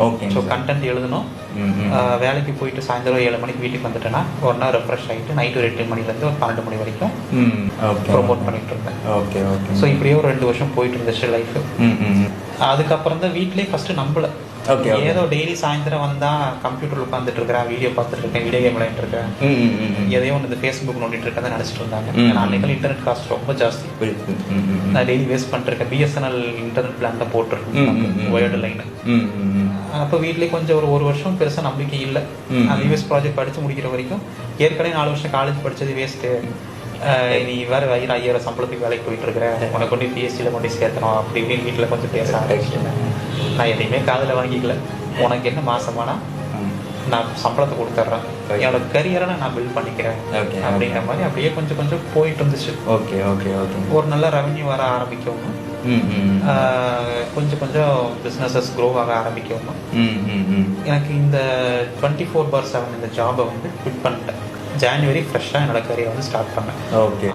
Okay. So content எழுதணும். வேலைக்கு போயிட்டு சாயந்தரம் 7 மணிக்கு வீட்டுக்கு வந்துட்டேன்னா 1 hour ரெஃப்ரெஷ் ஆகிட்டு நைட்டு ஒரு 8 மணிலேருந்து ஒரு 12 மணி வரைக்கும் ப்ரொமோட் பண்ணிட்டு இருந்தேன். Okay okay. ஸோ இப்படியே ஒரு 2 வருஷம் போயிட்டு இருந்துச்சு லைஃப். அதுக்கப்புறம் தான் வீட்லேயே ஃபஸ்ட்டு நம்பலை. ஓகே. ஏதோ டெய்லி சாயந்தரம் வந்தால் கம்ப்யூட்டர் உட்காந்துட்டு இருக்கிறேன், வீடியோ பார்த்துட்டு இருக்கேன், வீடியோ கேம் விளையாட்டு இருக்கேன், எதையோ ஒன்று இந்த ஃபேஸ்புக் நோண்டிட்டு இருக்கேன் நினச்சிட்டு இருந்தாங்க. அன்னைக்கு இன்டர்நெட் காஸ்ட் ரொம்ப ஜாஸ்தி. நான் டெய்லி வேஸ்ட் பண்ணிருக்கேன். பிஎஸ்என்எல் இன்டர்நெட் பிளான் தான் போட்டிருக்கேன், ஒயர்டு லைனு. அப்போ வீட்லேயே கொஞ்சம் ஒரு வருஷம் பெருசாக நம்பிக்கை இல்லை. அந்த யூஎஸ் ப்ராஜெக்ட் படித்து முடிக்கிற வரைக்கும் ஏற்கனவே 4 வருஷம் காலேஜ் படித்தது வேஸ்ட்டு, நீ வேறு 5000 சம்பளத்துக்கு வேலைக்கு போயிட்டு இருக்கிற, உனக்கு கொண்டு பிஎஸ்சியில் கொண்டு சேர்த்தணும் அப்படி இப்படின்னு வீட்டில் கொஞ்சம் பேச ஆரம்பிச்சிட்டேன். நான் எதையுமே காதில் வாங்கிக்கல. உனக்கு என்ன மாசமானா நான் சம்பளத்தை கொடுத்துட்றேன், என்னோட கரியரை நான் பில்ட் பண்ணிக்கிறேன் அப்படிங்கிற மாதிரி அப்படியே கொஞ்சம் கொஞ்சம் போயிட்டு இருந்துச்சு. Okay okay okay. ஒரு நல்ல ரெவன்யூ வர ஆரம்பிக்கவும் கொஞ்சம் கொஞ்சம் பிஸ்னஸஸ் க்ரோ ஆக ஆரம்பிக்கவும் எனக்கு இந்த 24/7 இந்த ஜாபை வந்து குவிட் பண்ணிட்டேன். ஜான்வரி ஃப்ரெஷ்ஷாக என்னோட கரியரை வந்து ஸ்டார்ட் பண்ணேன். ஓகே.